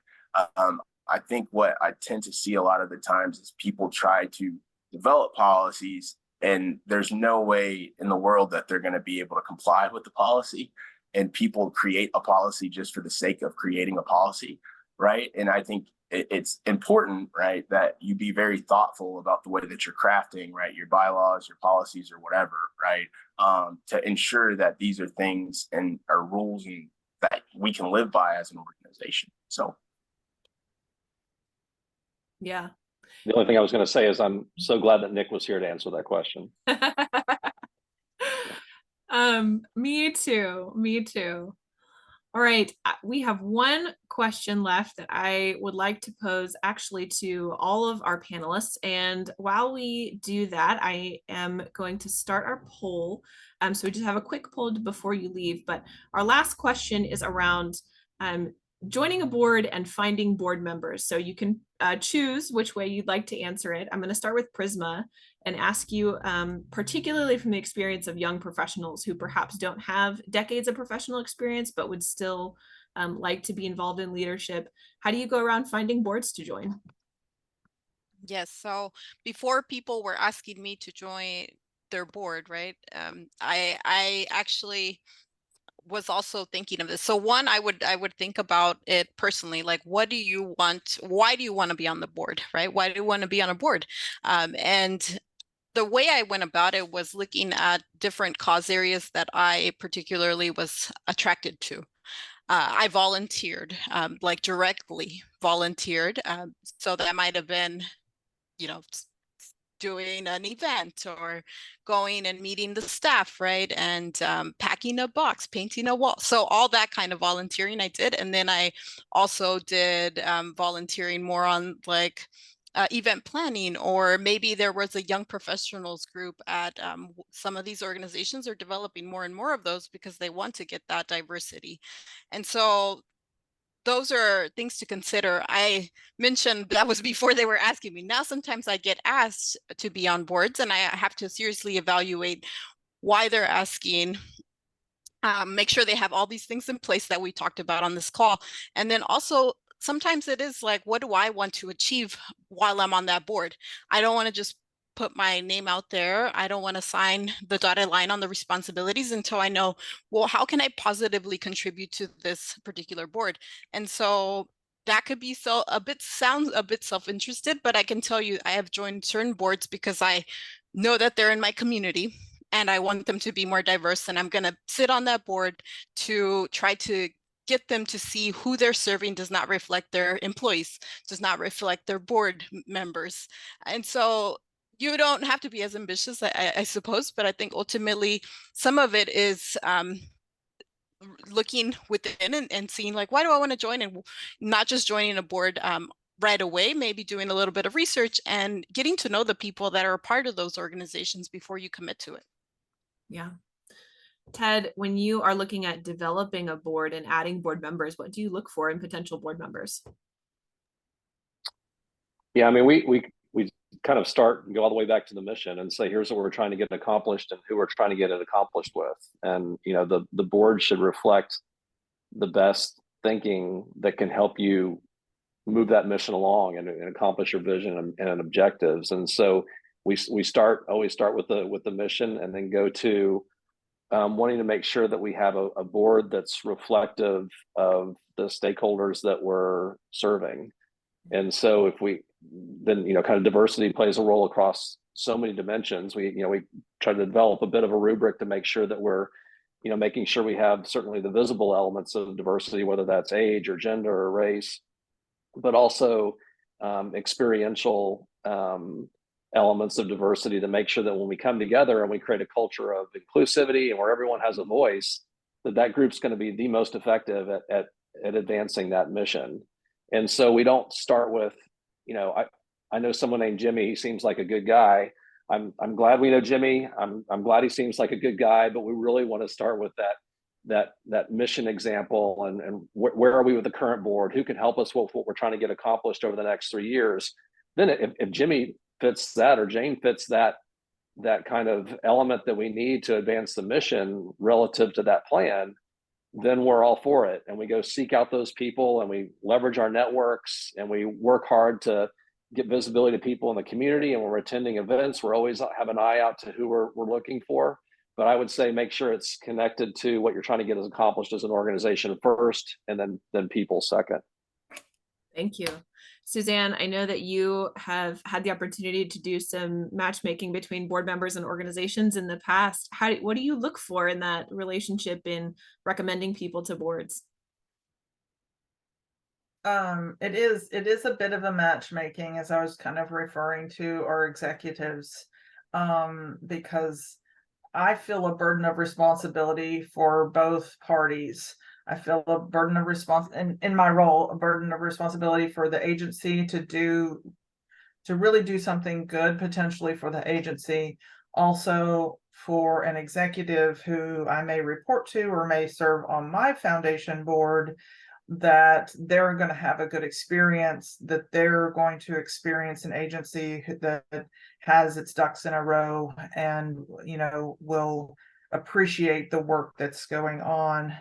I think what I tend to see a lot of the times is people try to develop policies and there's no way in the world that they're going to be able to comply with the policy. And people create a policy just for the sake of creating a policy, right? And I think it's important, right, that you be very thoughtful about the way that you're crafting, right, your bylaws, your policies, or whatever, right, to ensure that these are things and are rules and that we can live by as an organization. So, Yeah. The only thing I was going to say is I'm so glad that Nick was here to answer that question. Me too. Me too. All right. We have one question left that I would like to pose actually to all of our panelists. And while we do that, I am going to start our poll. So we just have a quick poll before you leave. But our last question is around joining a board and finding board members. So you can choose which way you'd like to answer it. I'm going to start with Prisma and ask you, particularly from the experience of young professionals who perhaps don't have decades of professional experience, but would still like to be involved in leadership. How do you go around finding boards to join? Yes, so before people were asking me to join their board, right? I actually was also thinking of this. So one, I would think about it personally, like what do you want? Why do you want to be on the board, right? Why do you want to be on a board? And the way I went about it was looking at different cause areas that I particularly was attracted to. I volunteered, like directly volunteered. So that might have been, you know, doing an event or going and meeting the staff, right? And packing a box, painting a wall. So all that kind of volunteering I did. And then I also did volunteering more on like event planning, or maybe there was a young professionals group at some of these organizations are developing more and more of those because they want to get that diversity. And so those are things to consider. I mentioned that was before they were asking me. Now, sometimes I get asked to be on boards and I have to seriously evaluate why they're asking, Make sure they have all these things in place that we talked about on this call. And then also, sometimes it is like, what do I want to achieve while I'm on that board? I don't want to just put my name out there. I don't want to sign the dotted line on the responsibilities until I know, well, how can I positively contribute to this particular board? And so that could be sounds a bit self-interested, but I can tell you I have joined certain boards because I know that they're in my community and I want them to be more diverse. And I'm going to sit on that board to try to get them to see who they're serving does not reflect their employees, does not reflect their board members. And so you don't have to be as ambitious, I suppose, but I think ultimately some of it is looking within and seeing like, why do I want to join? And not just joining a board right away, maybe doing a little bit of research and getting to know the people that are a part of those organizations before you commit to it. Yeah. Ted, when you are looking at developing a board and adding board members, what do you look for in potential board members? Yeah, I mean, we kind of start and go all the way back to the mission and say, here's what we're trying to get accomplished and who we're trying to get it accomplished with. And, you know, the board should reflect the best thinking that can help you move that mission along and accomplish your vision and objectives. And so we always start with the mission and then go to wanting to make sure that we have a board that's reflective of the stakeholders that we're serving. And so if we then, you know, kind of diversity plays a role across so many dimensions. We try to develop a bit of a rubric to make sure that we're, you know, making sure we have certainly the visible elements of diversity, whether that's age or gender or race, but also experiential elements of diversity to make sure that when we come together and we create a culture of inclusivity and where everyone has a voice, that group's going to be the most effective at advancing that mission. And so we don't start with, you know, I know someone named Jimmy. He seems like a good guy. I'm glad we know Jimmy. I'm glad he seems like a good guy, but we really want to start with that mission example and where are we with the current board? Who can help us with what we're trying to get accomplished over the next 3 years? Then if Jimmy fits that or Jane fits that kind of element that we need to advance the mission relative to that plan, then we're all for it. And we go seek out those people and we leverage our networks and we work hard to get visibility to people in the community. And when we're attending events, we're always have an eye out to who we're looking for. But I would say make sure it's connected to what you're trying to get accomplished as an organization first, and then people second. Thank you. Suzanne, I know that you have had the opportunity to do some matchmaking between board members and organizations in the past. What do you look for in that relationship in recommending people to boards? It is a bit of a matchmaking, as I was kind of referring to our executives, because I feel a burden of responsibility for both parties. I feel a burden of in my role, a burden of responsibility for the agency to really do something good potentially for the agency. Also for an executive who I may report to or may serve on my foundation board, that they're going to have a good experience, that they're going to experience an agency that has its ducks in a row and, you know, will appreciate the work that's going on.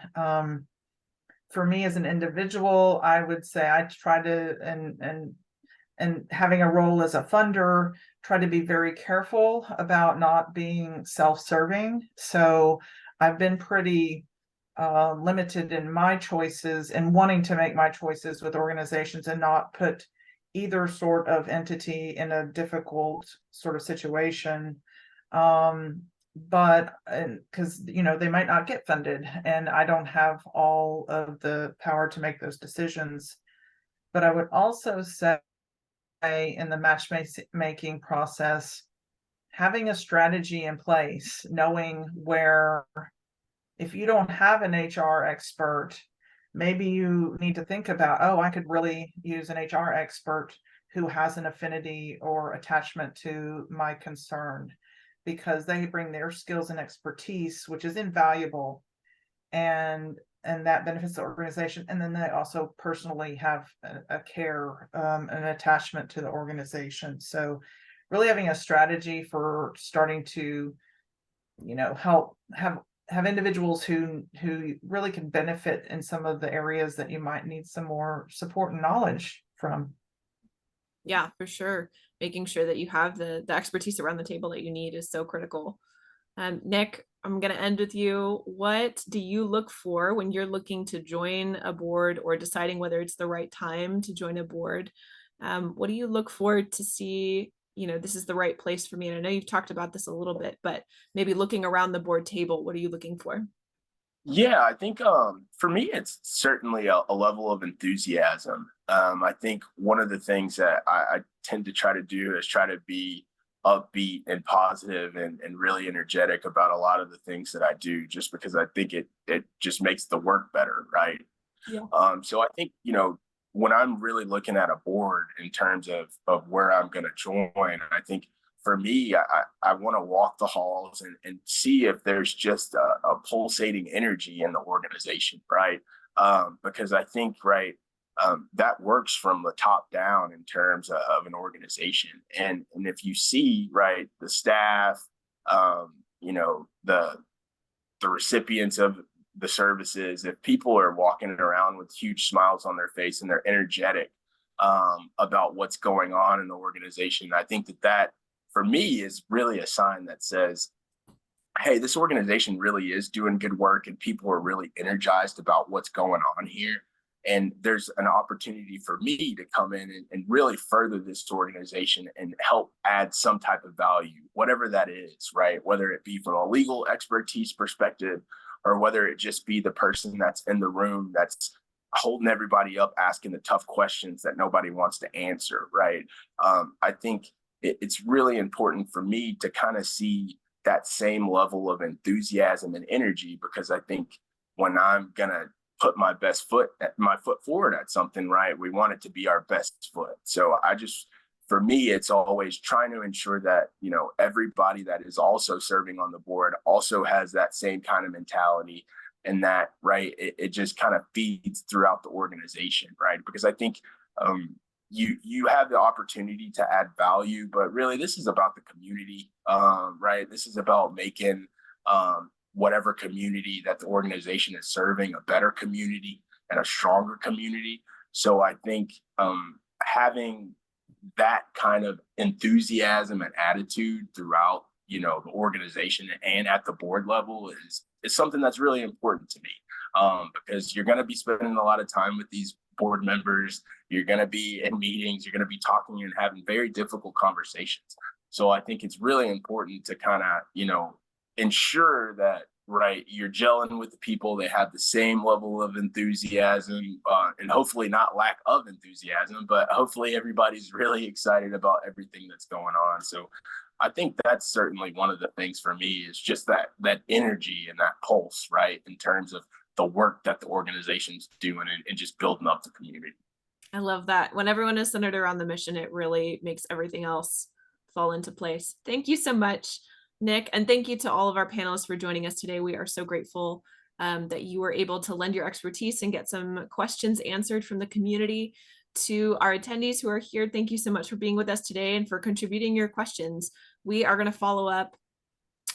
For me as an individual, I would say I try to, and having a role as a funder, try to be very careful about not being self-serving. So I've been pretty limited in my choices and wanting to make my choices with organizations and not put either sort of entity in a difficult sort of situation. But because, you know, they might not get funded and I don't have all of the power to make those decisions. But I would also say in the matchmaking process, having a strategy in place, knowing where, if you don't have an HR expert, maybe you need to think about, oh, I could really use an HR expert who has an affinity or attachment to my concern, because they bring their skills and expertise, which is invaluable, and that benefits the organization. And then they also personally have a care, an attachment to the organization. So really having a strategy for starting to, you know, help have have individuals who really can benefit in some of the areas that you might need some more support and knowledge from. Yeah, for sure. Making sure that you have the expertise around the table that you need is so critical. Nick, I'm going to end with you. What do you look for when you're looking to join a board or deciding whether it's the right time to join a board? What do you look for to see, this is the right place for me? And I know you've talked about this a little bit, but maybe looking around the board table, what are you looking for? Yeah, I think for me, it's certainly a level of enthusiasm. I think one of the things that I tend to try to do is try to be upbeat and positive and really energetic about a lot of the things that I do, just because I think it just makes the work better, right? Yeah. So I think, when I'm really looking at a board in terms of where I'm going to join, I think for me, I want to walk the halls and see if there's just a pulsating energy in the organization, right? Because I think, right, that works from the top down in terms of an organization. And if you see, right, the staff, the recipients of the services, if people are walking around with huge smiles on their face and they're energetic about what's going on in the organization, I think that for me is really a sign that says, hey, this organization really is doing good work and people are really energized about what's going on here. And there's an opportunity for me to come in and really further this organization and help add some type of value, whatever that is, right? Whether it be from a legal expertise perspective, or whether it just be the person that's in the room that's holding everybody up, asking the tough questions that nobody wants to answer, right? I think it's really important for me to kind of see that same level of enthusiasm and energy, because I think when I'm gonna put my foot forward at something, right, we want it to be our best foot. So for me, it's always trying to ensure that, everybody that is also serving on the board also has that same kind of mentality, and that, right, it just kind of feeds throughout the organization, right? Because I think you have the opportunity to add value, but really this is about the community, right? This is about making whatever community that the organization is serving a better community and a stronger community. So I think having that kind of enthusiasm and attitude throughout, the organization and at the board level is something that's really important to me, because you're going to be spending a lot of time with these board members. You're going to be in meetings, you're going to be talking and having very difficult conversations. So I think it's really important to kind of, ensure that, right, you're gelling with the people, they have the same level of enthusiasm, and hopefully not lack of enthusiasm, but hopefully everybody's really excited about everything that's going on. So I think that's certainly one of the things for me is just that energy and that pulse, right, in terms of the work that the organization's doing and just building up the community. I love that. When everyone is centered around the mission, it really makes everything else fall into place. Thank you so much, Nick. And thank you to all of our panelists for joining us today. We are so grateful that you were able to lend your expertise and get some questions answered from the community. To our attendees who are here, thank you so much for being with us today and for contributing your questions. We are going to follow up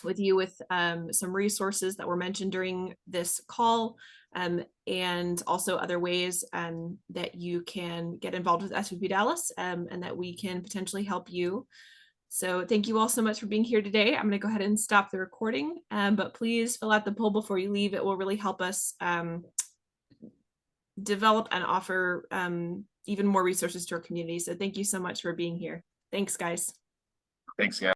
with you with some resources that were mentioned during this call, and also other ways that you can get involved with SVP Dallas, and that we can potentially help you. So thank you all so much for being here today. I'm going to go ahead and stop the recording, but please fill out the poll before you leave. It will really help us develop and offer even more resources to our community. So thank you so much for being here. Thanks, guys. Thanks, guys.